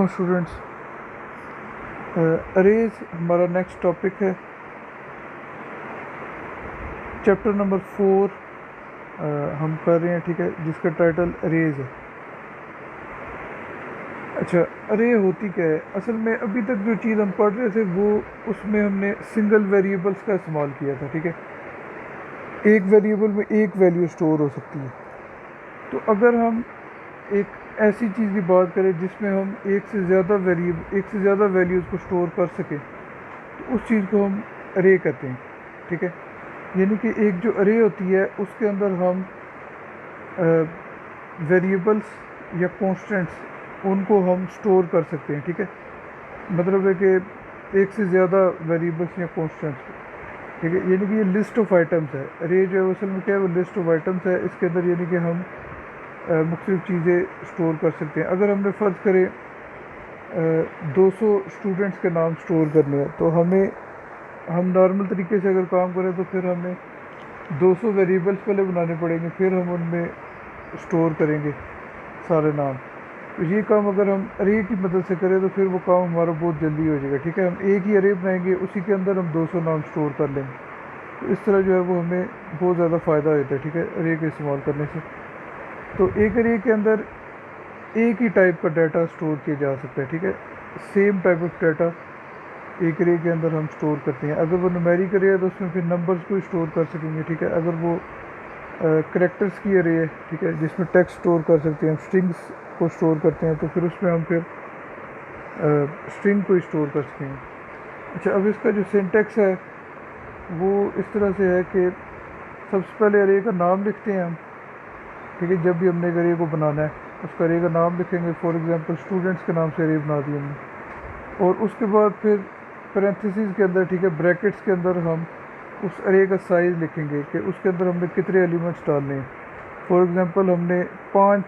Students, arrays हमारा next topic है। Chapter number 4 हम कर रहे हैं, ठीक है, जिसका टाइटल अरेज है। अच्छा, अरे होती क्या है असल में? अभी तक जो चीज़ हम पढ़ रहे थे वो उसमें हमने सिंगल वेरिएबल्स का इस्तेमाल किया था, ठीक है। एक वेरिएबल में एक वैल्यू स्टोर हो सकती है। तो अगर हम एक ऐसी चीज़ की बात करें जिसमें हम एक से ज़्यादा वैल्यूज़ को स्टोर कर सकें, तो उस चीज़ को हम अरे कहते हैं, ठीक है। यानी कि एक जो अरे होती है उसके अंदर हम वेरिएबल्स या कॉन्स्टेंट्स उनको हम स्टोर कर सकते हैं, ठीक है। मतलब है कि एक से ज़्यादा वेरिएबल्स या कॉन्स्टेंट्स, ठीक है। यानी कि ये लिस्ट ऑफ आइटम्स है। अरे जो है असल में क्या है, वो लिस्ट ऑफ आइटम्स है। इसके अंदर यानी कि हम मुख्तलिफ़ चीज़ें स्टोर कर सकते हैं। अगर हमने फ़र्ज़ करें 200 स्टूडेंट्स के नाम स्टोर करने हैं, तो हम नॉर्मल तरीके से अगर काम करें तो फिर हमें 200 वेरिएबल्स पहले बनाने पड़ेंगे, फिर हम उनमें स्टोर करेंगे सारे नाम। तो ये काम अगर हम अरे की मदद से करें तो फिर वो काम हमारा बहुत जल्दी हो जाएगा, ठीक है। हम एक ही अरे बनाएंगे, उसी के अंदर हम 200 नाम स्टोर कर लेंगे। तो इस तरह जो है वो हमें बहुत ज़्यादा फ़ायदा होता है, ठीक है, अरे का इस्तेमाल करने से। तो एक अरे के अंदर एक ही टाइप का डाटा स्टोर किया जा सकता है, ठीक है। सेम टाइप ऑफ डाटा एक अरे के अंदर हम स्टोर करते हैं। अगर वो न्यूमेरिक अरे है तो उसमें फिर नंबर्स को स्टोर कर सकेंगे, ठीक है। अगर वो करेक्टर्स की अरे है, ठीक है, जिसमें टेक्स्ट स्टोर कर सकते हैं, स्ट्रिंग्स को स्टोर करते हैं, तो फिर उसमें हम फिर स्ट्रिंग को स्टोर कर सकेंगे। अच्छा, अब इसका जो सिंटेक्स है वो इस तरह से है कि सबसे पहले अरे का नाम लिखते हैं हम, ठीक है। जब भी हमने एक अरे को बनाना है उसका अरे का नाम लिखेंगे। फॉर एग्जांपल स्टूडेंट्स के नाम से अरे बना दी हमने, और उसके बाद फिर पैरेंथेसिस के अंदर, ठीक है, ब्रैकेट्स के अंदर हम उस अरे का साइज़ लिखेंगे कि उसके अंदर हमने कितने एलिमेंट्स डालने हैं। फॉर एग्जांपल हमने 5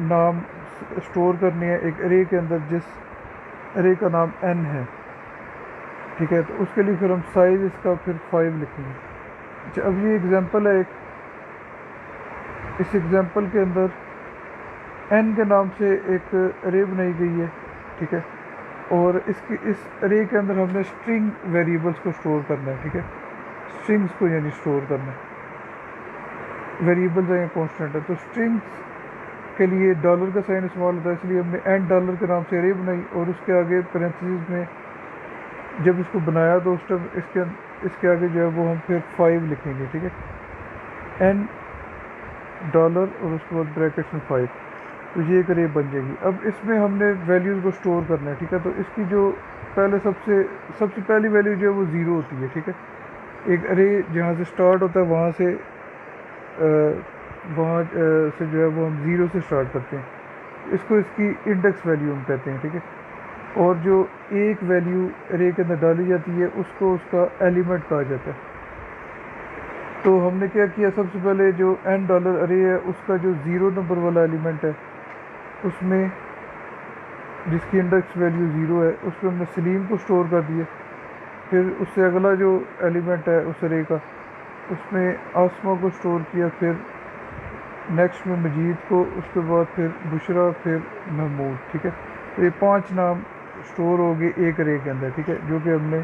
नाम स्टोर करने हैं एक अरे के अंदर, जिस अरे का नाम n है, ठीक है। तो उसके लिए फिर हम साइज़ इसका फिर 5 लिखेंगे। अच्छा, अब ये एग्जांपल है एक। इस एग्जांपल के अंदर n के नाम से एक अरे बनाई गई है, ठीक है। और इस अरे के अंदर हमने स्ट्रिंग वेरिएबल्स को स्टोर करना है, ठीक है। स्ट्रिंग्स को यानी स्टोर करना है। वेरिएबल्स है या कॉन्स्टेंट है, तो स्ट्रिंग्स के लिए डॉलर का साइन इस्तेमाल होता है, इसलिए हमने एंड डॉलर के नाम से अरे बनाई, और उसके आगे पैरेंथेसिस में जब इसको बनाया तो उस टाइम इसके आगे जो है वो हम फिर 5 लिखेंगे, ठीक है। एन डॉलर और उसके बाद ब्रैकेट्स में 5, तो ये एक अरे बन जाएगी। अब इसमें हमने वैल्यूज़ को स्टोर करना है, ठीक है। तो इसकी जो सबसे पहली वैल्यू जो है वो 0 होती है, ठीक है। एक अरे जहाँ से स्टार्ट होता है वहाँ से जो है वो हम 0 से स्टार्ट करते हैं। इसको इसकी इंडेक्स वैल्यू हम कहते हैं, ठीक है। और जो एक वैल्यू अरे के अंदर डाली जाती है उसको उसका एलिमेंट कहा जाता है। तो हमने क्या किया, सबसे पहले जो n डॉलर अरे है उसका जो 0 नंबर वाला एलिमेंट है उसमें, जिसकी इंडेक्स वैल्यू 0 है, उसमें हमने सलीम को स्टोर कर दिया। फिर उससे अगला जो एलिमेंट है उस अरे का, उसमें आसमा को स्टोर किया। फिर नेक्स्ट में मजीद को, उसके बाद फिर बुशरा, फिर महमूद, ठीक है। तो ये 5 नाम स्टोर हो गए एक अरे के अंदर, ठीक है, जो कि हमने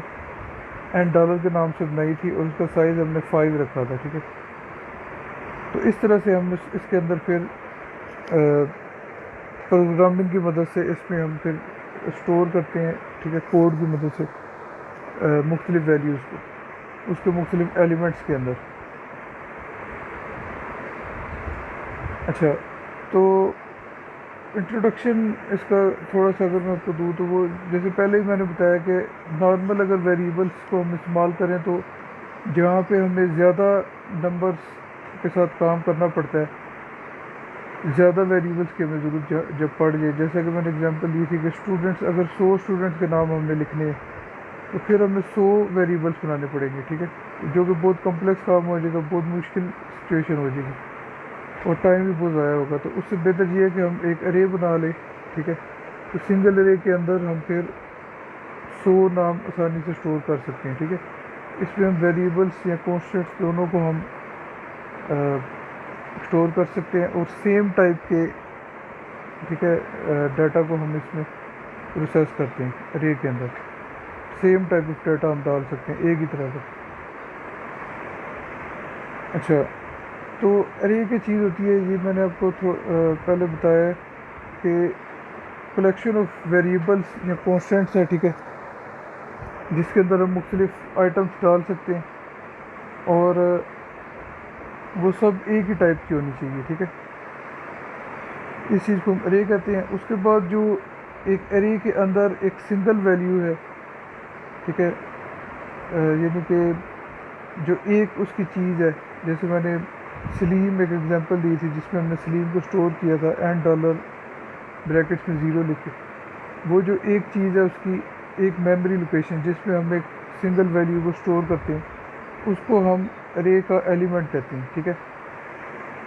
एंड डॉलर के नाम से बनाई थी, और उसका साइज़ हमने 5 रखा था, ठीक है। तो इस तरह से हम इसके अंदर फिर प्रोग्रामिंग की मदद से इसमें हम फिर स्टोर करते हैं, ठीक है, कोड की मदद से मुख्तलिफ़ वैल्यूज़ को उसके मुख्तलिफ़ एलिमेंट्स के अंदर। अच्छा, तो इंट्रोडक्शन इसका थोड़ा सा अगर मैं आपको दूँ तो वो, जैसे पहले ही मैंने बताया कि नॉर्मल अगर वेरिएबल्स को हम इस्तेमाल करें तो जहाँ पे हमें ज़्यादा नंबर्स के साथ काम करना पड़ता है, ज़्यादा वेरिएबल्स की हमें ज़रूरत जब पड़ जाए, जैसे कि मैंने एग्जांपल दी थी कि स्टूडेंट्स, अगर 100 स्टूडेंट्स के नाम हमने लिखने हैं तो फिर हमें 100 वेरिएबल्स बनाने पड़ेंगे, ठीक है, जो कि बहुत कम्प्लेक्स काम हो जाएगा, बहुत मुश्किल सिचुएशन हो जाएगी, और टाइम भी बहुत ज़ाया होगा। तो उससे बेहतर ये है कि हम एक अरे बना लें, ठीक है। तो सिंगल अरे के अंदर हम फिर 100 नाम आसानी से स्टोर कर सकते हैं, ठीक है। इसमें हम वेरिएबल्स या कॉन्स्टेंट्स दोनों को हम स्टोर कर सकते हैं, और सेम टाइप के ठीक है, डाटा को हम इसमें प्रोसेस करते हैं अरे के अंदर। सेम टाइप ऑफ डाटा हम डाल सकते हैं एक ही तरह का। अच्छा, तो अरे की चीज़ होती है, ये मैंने आपको पहले बताया कि कलेक्शन ऑफ वेरिएबल्स या कॉन्स्टेंट्स है, ठीक है, जिसके अंदर हम मुख्तलिफ आइटम्स डाल सकते हैं और वो सब एक ही टाइप की होनी चाहिए, ठीक है। इस चीज़ को हम अरे कहते हैं। उसके बाद जो एक अरे के अंदर एक सिंगल वैल्यू है, ठीक है, यानी कि जो एक उसकी चीज़ है, जैसे मैंने सलीम एक एग्जांपल दी थी जिसमें हमने सलीम को स्टोर किया था एंड डॉलर ब्रैकेट्स में ज़ीरो लिख के। वो जो एक चीज़ है उसकी एक मेमोरी लोकेशन जिसमें हम एक सिंगल वैल्यू को स्टोर करते हैं, उसको हम अरे का एलिमेंट कहते हैं, ठीक है।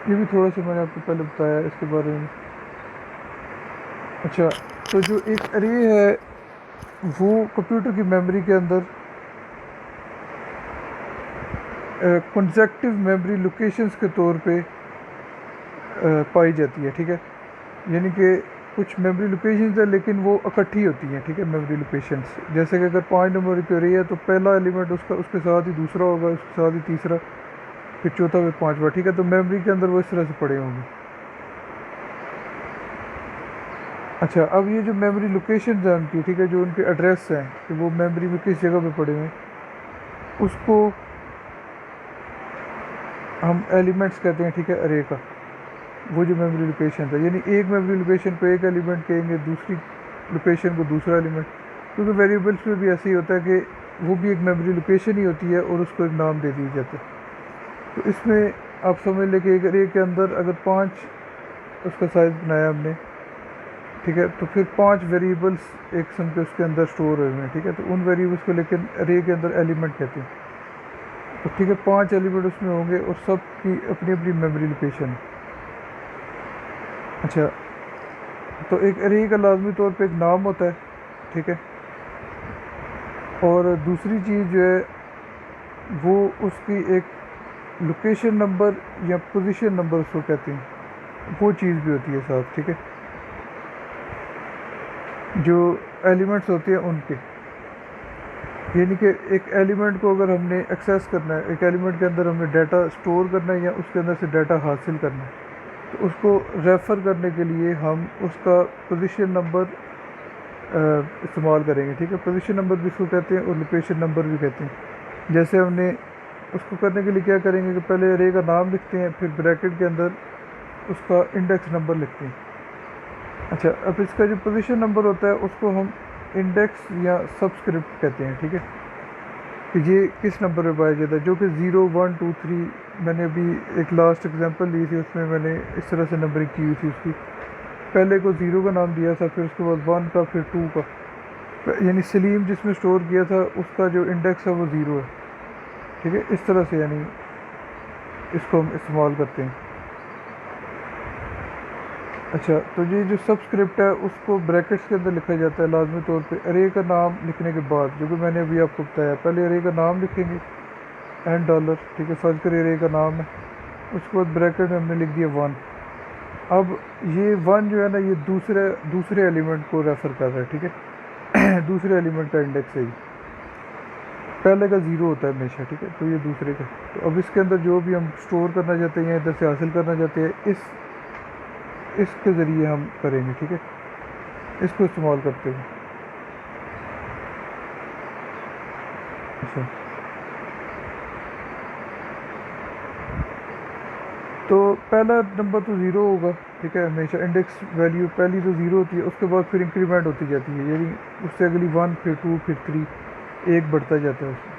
ये भी थोड़ा सा मैंने आपको पहले बताया इसके बारे में। अच्छा, तो जो एक अरे है वो कंप्यूटर की मेमोरी के अंदर कंसेक्टिव मेमोरी लोकेशंस के तौर पे पाई जाती है, ठीक है। यानी कि कुछ मेमोरी लोकेशंस है लेकिन वो इकट्ठी होती हैं, ठीक है, मेमोरी लोकेशंस। जैसे कि अगर 5 नंबर की अरे है तो पहला एलिमेंट उसका उसके साथ ही दूसरा होगा, उसके साथ ही तीसरा, फिर चौथा, फिर पाँचवा, ठीक है। तो मेमोरी के अंदर वो इस तरह से पड़े होंगे। अच्छा, अब ये जो मेमोरी लोकेशन है उनकी, ठीक है, जो उनके एड्रेस हैं कि वो मेमोरी में किस जगह पे पड़े हुए हैं, उसको हम एलिमेंट्स कहते हैं, ठीक है, अरे का। वो जो मेमोरी लोकेशन था, यानी एक मेमोरी लोकेशन को एक एलिमेंट कहेंगे, दूसरी लोकेशन को दूसरा एलिमेंट, क्योंकि वेरिएबल्स में भी ऐसे ही होता है कि वो भी एक मेमोरी लोकेशन ही होती है और उसको एक नाम दे दिया जाता है। तो इसमें आप समझ लें कि एक अरे के अंदर अगर 5 उसका साइज़ बनाया हमने, ठीक है, तो फिर 5 वेरिएबल्स एक किस्म के उसके अंदर स्टोर हुए हैं, ठीक है। तो उन वेरिएबल्स को लेकिन अरे के अंदर एलिमेंट कहते हैं। तो ठीक है, 5 एलिमेंट उसमें होंगे और सब की अपनी अपनी मेमोरी लोकेशन है। अच्छा, तो एक अरे का लाजमी तौर पे एक नाम होता है, ठीक है, और दूसरी चीज़ जो है वो उसकी एक लोकेशन नंबर या पोजीशन नंबर उसको कहते हैं, वो चीज़ भी होती है साथ, ठीक है, जो एलिमेंट्स होते हैं उनके। यानी कि एक एलिमेंट को अगर हमने एक्सेस करना है, एक एलिमेंट के अंदर हमने डाटा स्टोर करना है या उसके अंदर से डाटा हासिल करना है, तो उसको रेफ़र करने के लिए हम उसका पोजीशन नंबर इस्तेमाल करेंगे, ठीक है। पोजीशन नंबर भी इसको कहते हैं और लोकेशन नंबर भी कहते हैं। जैसे हमने उसको करने के लिए क्या करेंगे कि पहले अरे का नाम लिखते हैं, फिर ब्रैकेट के अंदर उसका इंडेक्स नंबर लिखते हैं। अच्छा, अब इसका जो पोजीशन नंबर होता है उसको हम इंडेक्स या सबस्क्रिप्ट कहते हैं, ठीक है, कि ये किस नंबर पे पाया जाता है, जो कि 0, 1, 2, 3। मैंने अभी एक लास्ट एग्जांपल ली थी, उसमें मैंने इस तरह से नंबरिंग की हुई थी। उसकी पहले को 0 का नाम दिया था, फिर उसके बाद 1 का, फिर 2 का, यानी सलीम जिसमें स्टोर किया था उसका जो इंडेक्स है वो 0 है, ठीक है। इस तरह से यानी इसको हम इस्तेमाल करते हैं। अच्छा, तो ये जो सबस्क्रिप्ट है उसको ब्रैकेट्स के अंदर लिखा जाता है लाजमी तौर पे अरे का नाम लिखने के बाद, जो कि मैंने अभी आपको बताया। पहले अरे का नाम लिखेंगे एंड डॉलर, ठीक है, फर्ज कर अरे का नाम है, उसके बाद ब्रैकेट में हमने लिख दिया 1। अब ये 1 जो है ना, ये दूसरे एलिमेंट को रेफ़र कर रहा है, ठीक है दूसरे एलिमेंट का इंडेक्स है ये, पहले का 0 होता है हमेशा, ठीक है, तो ये दूसरे का। तो अब इसके अंदर जो भी हम स्टोर करना चाहते हैं या इधर से हासिल करना चाहते हैं, इसके ज़रिए हम करेंगे, ठीक है, इसको इस्तेमाल करते हुए। अच्छा, तो पहला नंबर तो 0 होगा, ठीक है, हमेशा इंडेक्स वैल्यू पहली तो 0 होती है, उसके बाद फिर इंक्रीमेंट होती जाती है, यानी उससे अगली 1, फिर 2, फिर 3, एक बढ़ता जाता है उसमें।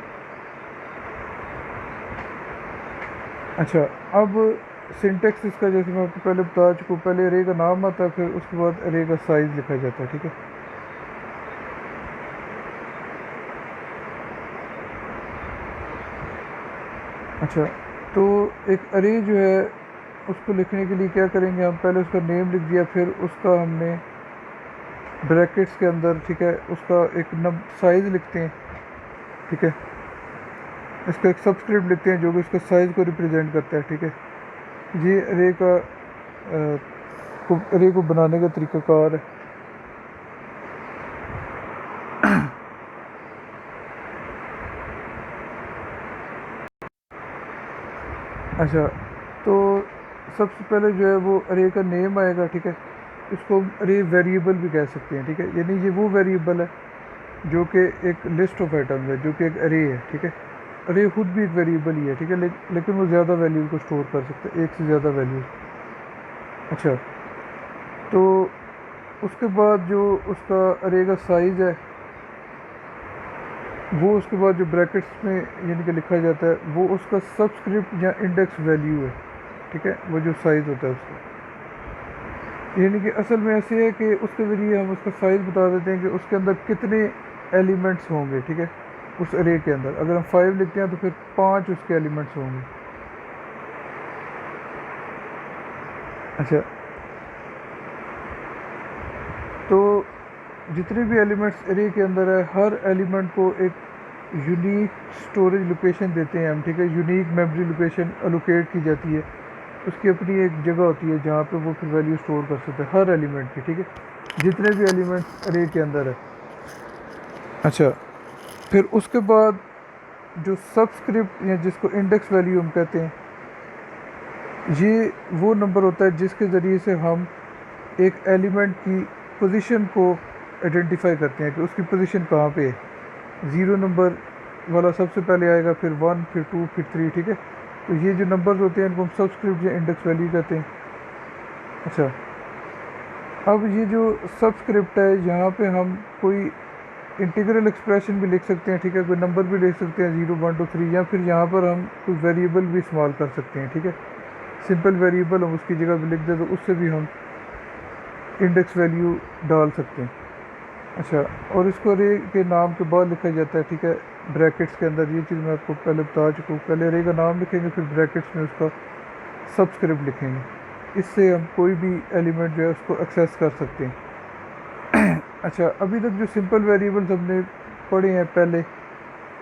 अच्छा, अब सिंटेक्स इसका जैसे मैं आपको पहले बता चुका हूँ, पहले अरे का नाम आता है, फिर उसके बाद अरे का साइज़ लिखा जाता है, ठीक है। अच्छा, तो एक अरे जो है उसको लिखने के लिए क्या करेंगे हम, पहले उसका नेम लिख दिया, फिर उसका हमने ब्रैकेट्स के अंदर, ठीक है, उसका एक साइज़ लिखते हैं, ठीक है, इसका एक सबस्क्रिप्ट लिखते हैं जो कि उसका साइज़ को रिप्रेजेंट करता है, ठीक है। ये अरे का को अरे को बनाने का तरीक़ाकार है। अच्छा, तो सबसे पहले जो है वो अरे का नेम आएगा, ठीक है। इसको हम अरे वेरिएबल भी कह सकते हैं, ठीक है। यानी ये वो वेरिएबल है जो कि एक लिस्ट ऑफ आइटम है, जो कि एक अरे है, ठीक है। अरे खुद भी एक वेरिएबल ही है, ठीक है, लेकिन वो ज़्यादा वैल्यू को स्टोर कर सकते हैं, एक से ज़्यादा वैल्यू। अच्छा, तो उसके बाद जो उसका अरे का साइज़ है, वो उसके बाद जो ब्रैकेट्स में यानी कि लिखा जाता है, वो उसका सबस्क्रिप्ट या इंडेक्स वैल्यू है, ठीक है। वो जो साइज़ होता है उसका, यानी कि असल में ऐसे है कि उसके ज़रिए हम उसका साइज़ बता देते हैं कि उसके अंदर कितने एलिमेंट्स होंगे, ठीक है। उस अरे के अंदर अगर हम 5 लिखते हैं तो फिर 5 उसके एलिमेंट्स होंगे। अच्छा, तो जितने भी एलिमेंट्स अरे के अंदर है, हर एलिमेंट को एक यूनिक स्टोरेज लोकेशन देते हैं हम, ठीक है। यूनिक मेमोरी लोकेशन अलोकेट की जाती है, उसकी अपनी एक जगह होती है जहाँ पे वो फिर वैल्यू स्टोर कर सकते हैं हर एलिमेंट की, ठीक है, जितने भी एलिमेंट्स अरे के अंदर है। अच्छा, फिर उसके बाद जो सबस्क्रिप्ट या जिसको इंडेक्स वैल्यू हम कहते हैं, ये वो नंबर होता है जिसके ज़रिए से हम एक एलिमेंट की पोजीशन को आइडेंटिफाई करते हैं कि उसकी पोजीशन कहाँ पे है। ज़ीरो नंबर वाला सबसे पहले आएगा, फिर 1, फिर 2, फिर 3, ठीक है। तो ये जो नंबर्स होते हैं इनको हम सबस्क्रिप्ट या इंडेक्स वैल्यू कहते हैं। अच्छा, अब ये जो सबस्क्रिप्ट है, यहाँ पे हम कोई इंटीग्रल एक्सप्रेशन भी लिख सकते हैं, ठीक है, कोई नंबर भी लिख सकते हैं 0, 1, 2, 3, या फिर यहाँ पर हम कोई वेरिएबल भी इस्तेमाल कर सकते हैं, ठीक है। सिंपल वेरिएबल हम उसकी जगह भी लिख दें तो उससे भी हम इंडेक्स वैल्यू डाल सकते हैं। अच्छा, और इसको अरे के नाम के बाद लिखा जाता है, ठीक है, ब्रैकेट्स के अंदर। ये चीज़ मैं आपको पहले बता चुका हूँ। पहले अरे का नाम लिखेंगे, फिर ब्रैकेट्स में उसका सबस्क्रिप्ट लिखेंगे। इससे हम कोई भी एलिमेंट जो है उसको एक्सेस कर सकते हैं। अच्छा, अभी तक जो सिंपल वेरिएबल्स हमने पढ़े हैं पहले,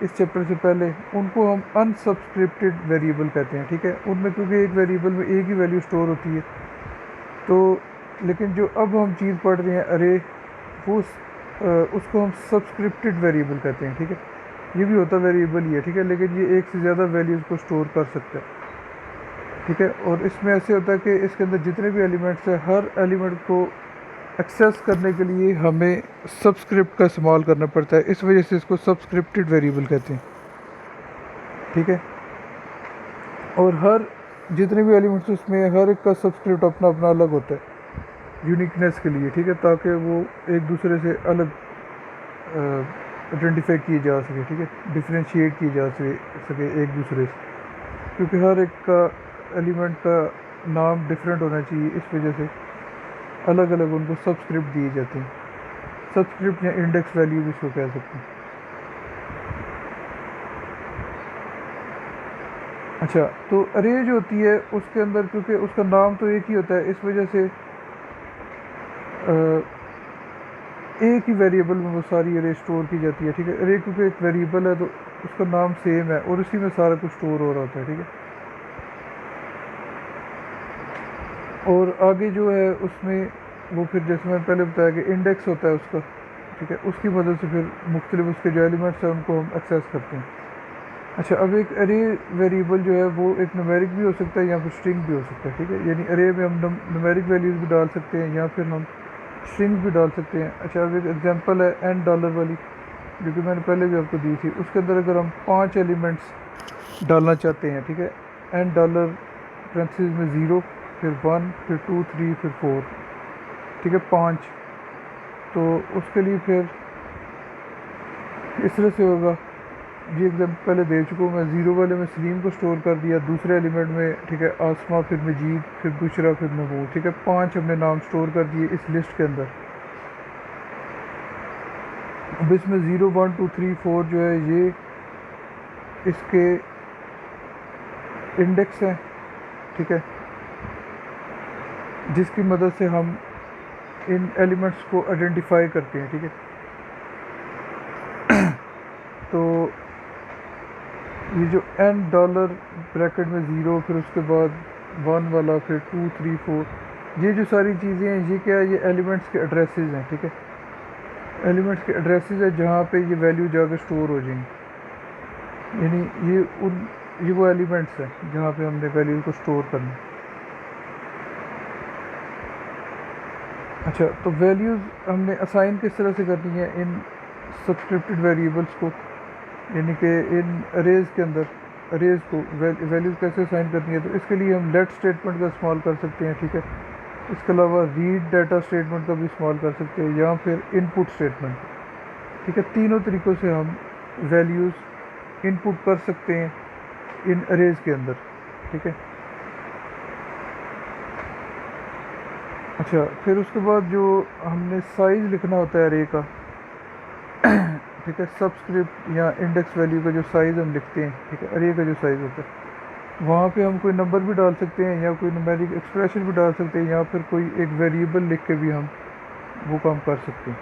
इस चैप्टर से पहले, उनको हम अनसब्सक्रिप्टेड वेरिएबल कहते हैं, ठीक है। उनमें क्योंकि एक वेरिएबल में एक ही वैल्यू स्टोर होती है, तो लेकिन जो अब हम चीज़ पढ़ रहे हैं अरे, वो उसको हम सब्सक्रिप्टेड वेरिएबल कहते हैं, ठीक है। ये भी होता वेरिएबल ही है, ठीक है, लेकिन ये एक से ज़्यादा वैल्यूज़ को स्टोर कर सकता है, ठीक है। और इसमें ऐसे होता है कि इसके अंदर जितने भी एलिमेंट्स हैं, हर एलिमेंट को एक्सेस करने के लिए हमें सबस्क्रिप्ट का इस्तेमाल करना पड़ता है। इस वजह से इसको सब्सक्रिप्टेड वेरिएबल कहते हैं, ठीक है। और हर जितने भी एलिमेंट्स उसमें हर एक का सबस्क्रिप्ट अपना अपना अलग होता है यूनिकनेस के लिए, ठीक है, ताकि वो एक दूसरे से अलग आइडेंटिफाई किए जा सके, ठीक है, डिफ्रेंशिएट किए जा सके एक दूसरे से, क्योंकि हर एक का एलिमेंट का नाम डिफरेंट होना चाहिए। इस वजह से अलग अलग उनको सबस्क्रिप्ट दिए जाते हैं। सबस्क्रिप्ट या इंडेक्स वैल्यू भी इसको कह सकते हैं। अच्छा, तो अरे जो होती है उसके अंदर, क्योंकि उसका नाम तो एक ही होता है, इस वजह से एक ही वेरिएबल में वो सारी अरे स्टोर की जाती है, ठीक है। अरे क्योंकि एक वेरिएबल है तो उसका नाम सेम है और उसी में सारा कुछ स्टोर हो रहा होता है, ठीक है। और आगे जो है उसमें वो फिर जैसे मैंने पहले बताया कि इंडेक्स होता है उसका, ठीक है, उसकी मदद से फिर मुख्तलिफ उसके जो एलिमेंट्स हैं उनको हम एक्सेस करते हैं। अच्छा, अब एक अरे वेरिएबल जो है वो एक न्यूमेरिक भी हो सकता है या फिर स्ट्रिंग भी हो सकता है, ठीक है। यानी अरे में हम न्यूमेरिक वैल्यूज़ भी डाल सकते हैं या फिर हम स्ट्रिंग भी डाल सकते हैं। अच्छा, अब एक एग्जांपल है एन डॉलर वाली, जो कि मैंने पहले भी आपको दी थी। उसके अंदर अगर हम 5 एलिमेंट्स डालना चाहते हैं, ठीक है, एन डॉलर पैरेंथेसिस में 0, फिर 1, फिर 2, 3, फिर 4, ठीक है, 5, तो उसके लिए फिर इस तरह से होगा। ये एग्जाम्पल पहले दे चुका हूँ मैं। 0 वाले में सलीम को स्टोर कर दिया, दूसरे एलिमेंट में, ठीक है, आसमा, फिर मजीद, फिर बुशरा, फिर महबूब, ठीक है, 5 हमने नाम स्टोर कर दिए इस लिस्ट के अंदर। अब इसमें 0, 1, 2, 3, 4 जो है ये इसके इंडेक्स हैं, ठीक है, जिसकी मदद से हम इन एलिमेंट्स को आइडेंटिफाई करते हैं, ठीक है। तो ये जो एन डॉलर ब्रैकेट में 0, फिर उसके बाद 1 वाला, फिर 2, 3, 4, ये जो सारी चीज़ें हैं ये क्या है, ये एलिमेंट्स के एड्रेसेस हैं, ठीक है। एलिमेंट्स के एड्रेसेस है जहाँ पे ये वैल्यू जाकर स्टोर हो जाएंगी, यानी ये वो एलिमेंट्स हैं जहाँ पे हमने वैल्यू को स्टोर करना है। अच्छा, तो वैल्यूज़ हमने असाइन किस तरह से करनी है इन सब्सक्रिप्टेड वेरिएबल्स को, यानी कि इन अरेज के अंदर अरेज को वैल्यूज़ कैसे असाइन करनी है। तो इसके लिए हम लेट स्टेटमेंट का इस्तेमाल कर सकते हैं, ठीक है। इसके अलावा रीड डाटा स्टेटमेंट का भी इस्तेमाल कर सकते हैं, या फिर इनपुट स्टेटमेंट, ठीक है। तीनों तरीक़ों से हम वैल्यूज़ इनपुट कर सकते हैं इन अरेज के अंदर, ठीक है। अच्छा, फिर उसके बाद जो हमने साइज़ लिखना होता है अरे का, ठीक है, सबस्क्रिप्ट या इंडेक्स वैल्यू का जो साइज़ हम लिखते हैं, ठीक है, अरे का जो साइज़ होता है वहाँ पे हम कोई नंबर भी डाल सकते हैं या कोई न्यूमेरिक एक्सप्रेशन भी डाल सकते हैं, या फिर कोई एक वेरिएबल लिख के भी हम वो काम कर सकते हैं।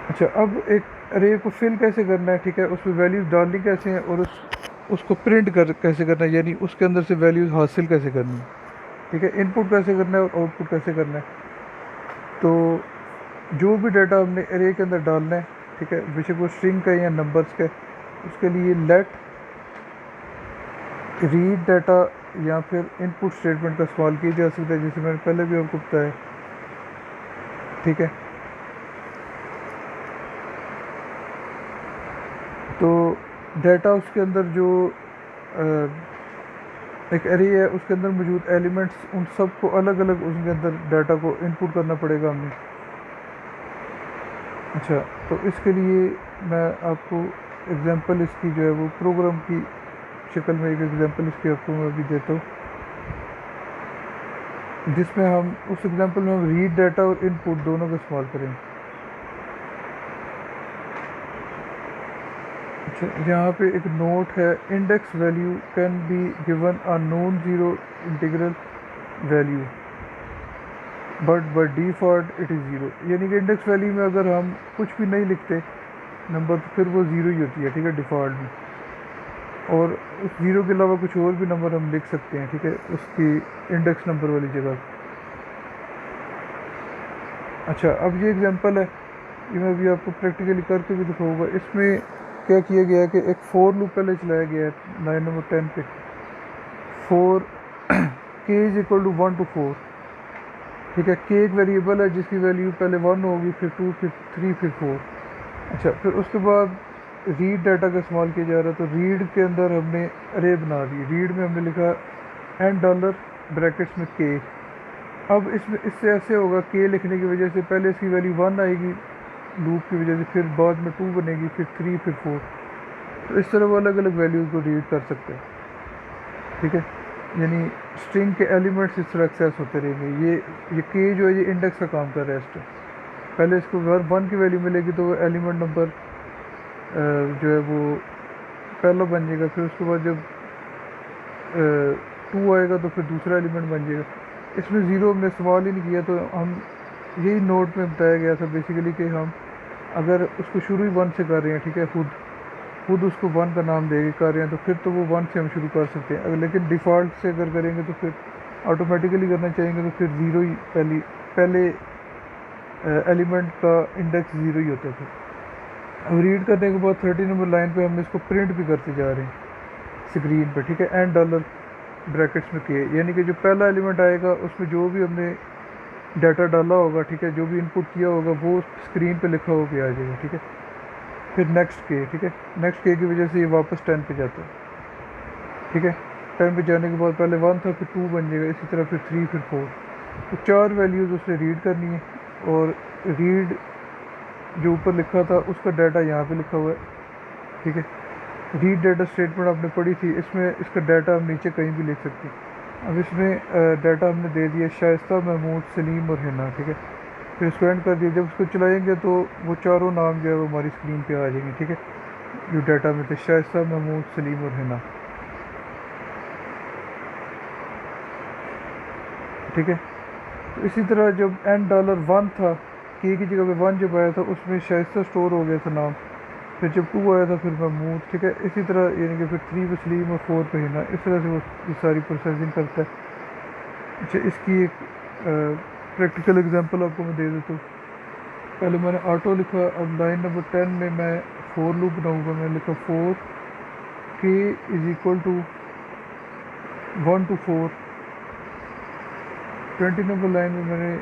अच्छा, अब एक अरे को फिल कैसे करना है, ठीक है, उसमें वैल्यूज़ डालनी कैसे हैं और उसको प्रिंट कैसे करना है, यानी उसके अंदर से वैल्यूज़ हासिल कैसे करनी है, ठीक है। इनपुट कैसे करना है और आउटपुट कैसे करना है। तो जो भी डाटा हमने अरे के अंदर डालना है, ठीक है, बेशक वो स्ट्रिंग का या नंबर्स का, उसके लिए लेट रीड डाटा या फिर इनपुट स्टेटमेंट का इस्तेमाल किया जा सकता है, जैसे मैंने पहले भी आपको बताया, ठीक है। तो डाटा उसके अंदर जो एक एरे है उसके अंदर मौजूद एलिमेंट्स, उन सब को अलग अलग उसके अंदर डाटा को इनपुट करना पड़ेगा हमें। अच्छा, तो इसके लिए मैं आपको एग्जांपल इसकी जो है वो प्रोग्राम की शक्ल में एक एग्जांपल इसकी आपको मैं अभी देता हूँ, जिसमें हम उस एग्जांपल में हम रीड डाटा और इनपुट दोनों का इस्तेमाल करेंगे। अच्छा, यहाँ पे एक नोट है, index value can be given a non zero integral value but by default it is zero, यानी कि इंडेक्स वैल्यू में अगर हम कुछ भी नहीं लिखते नंबर तो फिर वो ज़ीरो ही होती है, ठीक है, डिफ़ॉल्ट में। और उस ज़ीरो के अलावा कुछ और भी नंबर हम लिख सकते हैं, ठीक है, उसकी इंडेक्स नंबर वाली जगह। अच्छा, अब ये एग्जांपल है, ये मैं अभी आपको प्रैक्टिकली करके भी दिखाऊंगा। इसमें क्या किया गया है कि एक फोर लूप पहले चलाया गया है लाइन नंबर 10 पे, फोर के इज इक्वल टू 1 to 4, ठीक है। के एक वेरिएबल है जिसकी वैल्यू पहले 1 होगी, फिर 2, फिर 3, फिर 4। अच्छा, फिर उसके बाद रीड डाटा का इस्तेमाल किया जा रहा है, तो रीड के अंदर हमने अरे बना दी, रीड में हमने लिखा एंड डॉलर ब्रैकेट्स में के। अब इसमें इससे ऐसे होगा, के लिखने की वजह से पहले इसकी वैल्यू 1 आएगी लूप की वजह से, फिर बाद में 2 बनेगी, फिर 3, फिर 4। तो इस तरह वो अलग अलग वैल्यूज़ को रीड कर सकते हैं, ठीक है। यानी स्ट्रिंग के एलिमेंट्स इस तरह एक्सेस होते रहेंगे। ये के जो है ये इंडेक्स का काम कर रहा है स्ट्रिंग, पहले इसको हर 1 की वैल्यू मिलेगी तो वो एलिमेंट नंबर जो है वो पहला बन जाएगा, फिर उसके बाद जब 2 आएगा तो फिर दूसरा एलिमेंट बन जाएगा। इसमें ज़ीरो हमने इस्तेमाल ही नहीं किया, तो हम यही नोट में बताया गया था बेसिकली कि हम अगर उसको शुरू ही 1 से कर रहे हैं, ठीक है, खुद उसको 1 का नाम दे के कर रहे हैं, तो फिर तो वो 1 से हम शुरू कर सकते हैं। अगर लेकिन डिफ़ॉल्ट से अगर करेंगे तो फिर ऑटोमेटिकली करना चाहेंगे तो फिर ज़ीरो ही पहले एलिमेंट का इंडेक्स ज़ीरो ही होता है। फिर अब रीड करने के बाद 30 नंबर लाइन पे हम इसको प्रिंट भी करते जा रहे हैं स्क्रीन पे, ठीक है, एंड डॉलर ब्रैकेट्स में के, यानी कि जो पहला एलिमेंट आएगा उसमें जो भी हमने डाटा डाला होगा, ठीक है, जो भी इनपुट किया होगा वो स्क्रीन पे लिखा होकर आ जाएगा, ठीक है। फिर नेक्स्ट के, ठीक है, नेक्स्ट के की वजह से ये वापस 10 पे जाता है, ठीक है। 10 पे जाने के बाद पहले 1 था, फिर 2 बन जाएगा, इसी तरह फिर 3, फिर 4। तो 4 वैल्यूज़ उसने रीड करनी है, और रीड जो ऊपर लिखा था उसका डाटा यहाँ पे लिखा हुआ है, ठीक है। रीड डाटा स्टेटमेंट आपने पढ़ी थी, इसमें इसका डाटा हम नीचे कहीं भी लिख सकते हैं। अब इसमें डाटा हमने दे दिया शाइस्ता, महमूद, सलीम और हिना, ठीक है। फिर इसको एंड कर दिया, जब इसको चलाएंगे तो वो चारों नाम जो है वो हमारी स्क्रीन पे आ जाएंगे, ठीक है, जो डाटा में थे, शाइस्ता, महमूद, सलीम और हिना, ठीक है। तो इसी तरह जब एंड डॉलर 1 था, के की जगह पे 1 जब आया था उसमें शाइस्ता स्टोर हो गया था नाम, फिर जब 2 आया था फिर महमूद, ठीक है। इसी तरह यानी कि फिर 3 पे सलीम और 4 पे हिना, इस तरह से वो ये सारी प्रोसेसिंग करता है। अच्छा, इसकी एक प्रैक्टिकल एग्जांपल आपको मैं दे देता हूँ। पहले मैंने ऑटो लिखा, अब लाइन नंबर 10 में मैं फोर लूप बनाऊँगा। मैं लिखा four K is equal to 1 to 4। 20 number line में मैंने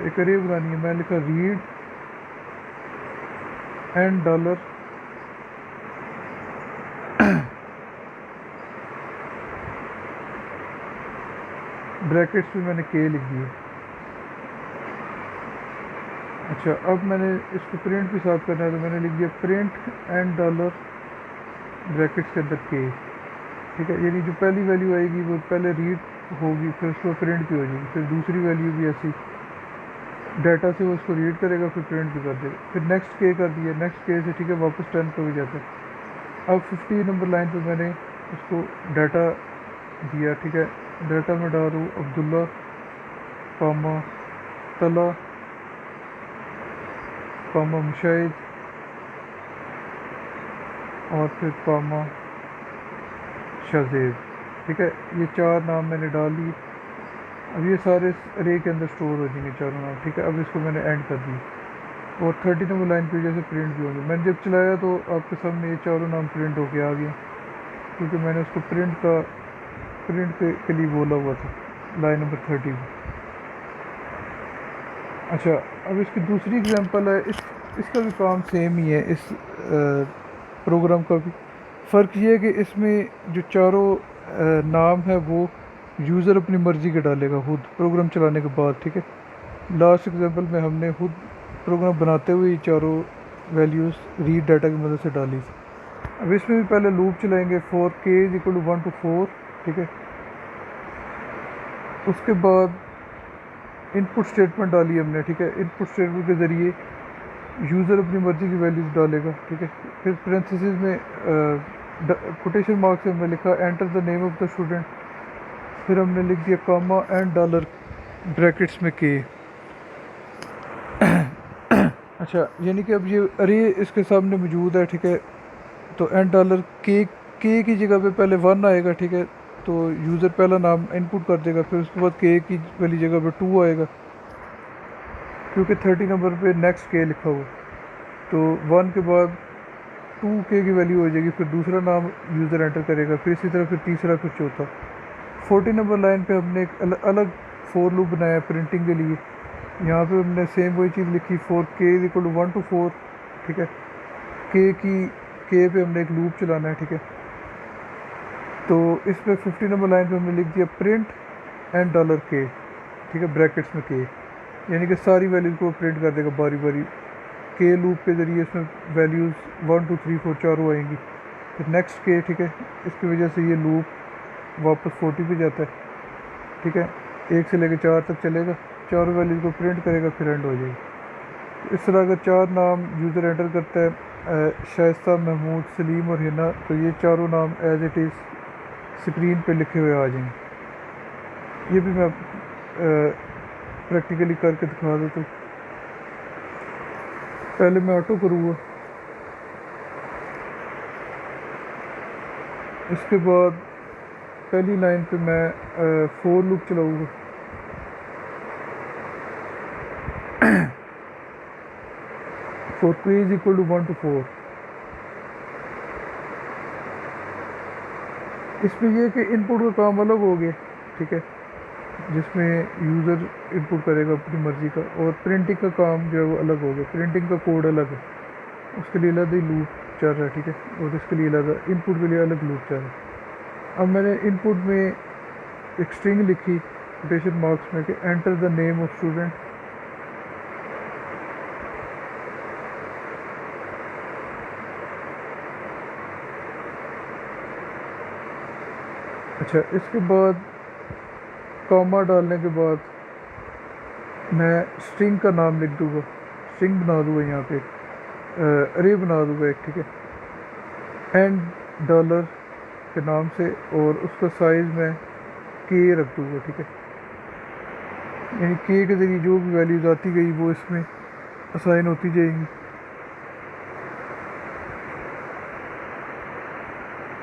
एक अरे बनानी है। मैं लिखा रीड एंड डॉलर ब्रैकेट्स में मैंने के लिख दिया। अच्छा, अब मैंने इसको प्रिंट भी साफ करना है, तो मैंने लिख दिया प्रिंट एंड डॉलर ब्रैकेट्स के अंदर के। ठीक है, यानी जो पहली वैल्यू आएगी वो पहले रीड होगी, फिर उसको प्रिंट भी हो जाएगी, फिर दूसरी वैल्यू भी ऐसी डाटा से वो उसको रीड करेगा, फिर प्रिंट भी कर देगा, फिर नेक्स्ट के कर दिया, नेक्स्ट के से ठीक है वापस 10 पे हो जाता है। अब 50 नंबर लाइन पे मैंने उसको डाटा दिया। ठीक है, डाटा में डाल दूँ अब्दुल्ला कामा तला कामा मुशाहिद और फिर कामा शाहजेब। ठीक है, ये चार नाम मैंने डाल लिए। अब ये सारे अरे के अंदर स्टोर हो जाएंगे चारों नाम। ठीक है, अब इसको मैंने एंड कर दी और 30 नंबर लाइन की वजह से प्रिंट भी होंगे। मैंने जब चलाया तो आपके सामने ये चारों नाम प्रिंट होके आ गया, क्योंकि मैंने उसको प्रिंट के लिए बोला हुआ था लाइन नंबर 30 में। अच्छा, अब इसकी दूसरी एग्जांपल है। इसका भी काम सेम ही है, इस प्रोग्राम का भी। फ़र्क ये है कि इसमें जो चारों नाम है वो यूज़र अपनी मर्ज़ी के डालेगा खुद प्रोग्राम चलाने के बाद। ठीक है, लास्ट एग्जांपल में हमने खुद प्रोग्राम बनाते हुए ये चारों वैल्यूज़ रीड डाटा की मदद से डाली थी। अब इसमें भी पहले लूप चलाएंगे फॉर के इज इक्वल टू 1 to 4। ठीक है, उसके बाद इनपुट स्टेटमेंट डाली हमने। ठीक है, इनपुट स्टेटमेंट के ज़रिए यूज़र अपनी मर्ज़ी की वैल्यूज़ डालेगा। ठीक है, फिर पेरेंथेसिस में कोटेशन मार्क से हमने लिखा enter the name of the student, फिर हमने लिख दिया कामा एंड डॉलर ब्रैकेट्स में के। अच्छा, यानी कि अब ये अरे इसके सामने मौजूद है। ठीक है, तो एंड डॉलर के की जगह पे पहले 1 आएगा। ठीक है, तो यूज़र पहला नाम इनपुट कर देगा, फिर उसके बाद के की वाली जगह पे 2 आएगा, क्योंकि 30 नंबर पे नेक्स्ट के लिखा हुआ। तो 1 के बाद 2 के की वैल्यू हो जाएगी, फिर दूसरा नाम यूज़र एंटर करेगा, फिर इसी तरह फिर तीसरा, फिर चौथा। 40 नंबर लाइन पे हमने एक अलग फोर लूप बनाया प्रिंटिंग के लिए। यहाँ पे हमने सेम वही चीज़ लिखी फॉर के इज इक्वल टू 1 to 4। ठीक है, के पे हमने एक लूप चलाना है। ठीक है, तो इस पर 50 नंबर लाइन पे हमने लिख दिया प्रिंट एंड डॉलर के। ठीक है, ब्रैकेट्स में के, यानी कि सारी वैल्यूज़ को प्रिंट कर देगा बारी बारी। के लूप के ज़रिए इसमें वैल्यूज़ 1 2 3 4 चारों आएंगी, फिर नेक्स्ट के। ठीक है, इसकी वजह से ये लूप वापस 40 पे जाता है। ठीक है, 1 से लेकर 4 तक चलेगा, चारों वैल्यूज़ को प्रिंट करेगा, फिर एंड हो जाएगी। इस तरह अगर 4 नाम यूज़र एंटर करता है, शाइस्ता, महमूद, सलीम और हिना, तो ये चारों नाम एज इट इज़ स्क्रीन पे लिखे हुए आ जाएंगे। ये भी मैं प्रैक्टिकली करके दिखा देता हूँ। पहले मैं ऑटो करूँगा, इसके बाद पहली लाइन पे मैं फोर लूप चलाऊँगा। फॉर के इज इक्वल टू 1 to 4। इसमें यह कि इनपुट का काम अलग हो गया। ठीक है, जिसमें यूज़र इनपुट करेगा अपनी मर्ज़ी का, और प्रिंटिंग का काम जो है वो अलग हो गया। प्रिंटिंग का कोड अलग है, उसके लिए अलग ही लूप चल रहा है। ठीक है, और इसके लिए अलग इनपुट के लिए अलग लूप चल रहा है। अब मैंने इनपुट में एक स्ट्रिंग लिखी कोटेशन मार्क्स में कि enter the name of student. अच्छा, इसके बाद कॉमा डालने के बाद मैं स्ट्रिंग का नाम लिख दूँगा, स्ट्रिंग बना दूँगा यहाँ पे, अरे बना दूँगा एक। ठीक है, एंड डॉलर के नाम से, और उसका साइज़ मैं के रख दूँगा। ठीक है, यानी के के ज़रिए जो भी वैल्यूज़ आती गई वो इसमें असाइन होती जाएंगी।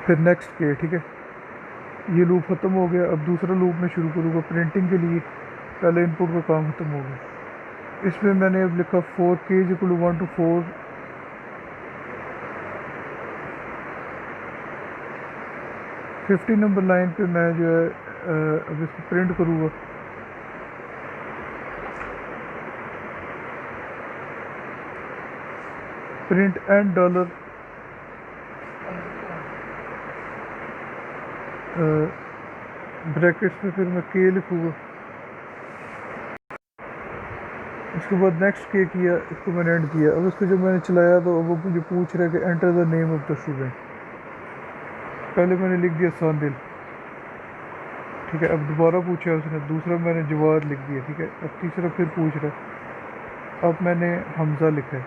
फिर नेक्स्ट के। ठीक है, ये लूप ख़त्म हो गया। अब दूसरा लूप मैं शुरू करूँगा प्रिंटिंग के लिए। पहले इनपुट का काम ख़त्म हो गया। इसमें मैंने अब लिखा 4k = 1 to 4। 50 नंबर लाइन पे मैं जो है अब इसको प्रिंट करूँगा। प्रिंट एंड डॉलर ब्रैकेट्स में फिर मैं के लिखूँगा। उसके बाद नेक्स्ट के किया, इसको मैंने एंड किया। अब इसको जब मैंने चलाया तो अब वो मुझे पूछ रहा है कि enter the name of the student. पहले मैंने लिख दिया सादिल, ठीक है। अब दोबारा पूछा उसने, दूसरा मैंने जवाद लिख दिया, ठीक है। अब तीसरा फिर पूछ रहा है, अब मैंने हमज़ा लिखा है।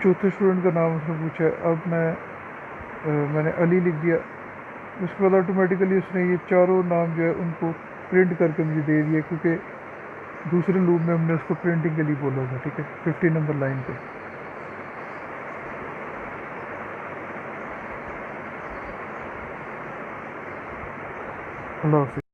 चौथे स्टूडेंट का नाम उसने पूछा है, अब मैंने अली लिख दिया। उसके बाद ऑटोमेटिकली उसने ये चारों नाम जो है उनको प्रिंट करके मुझे दे दिया, क्योंकि दूसरे लूप में हमने उसको प्रिंटिंग के लिए बोला था, ठीक है। 50 नंबर लाइन पे। अल्लाह हाफिज़।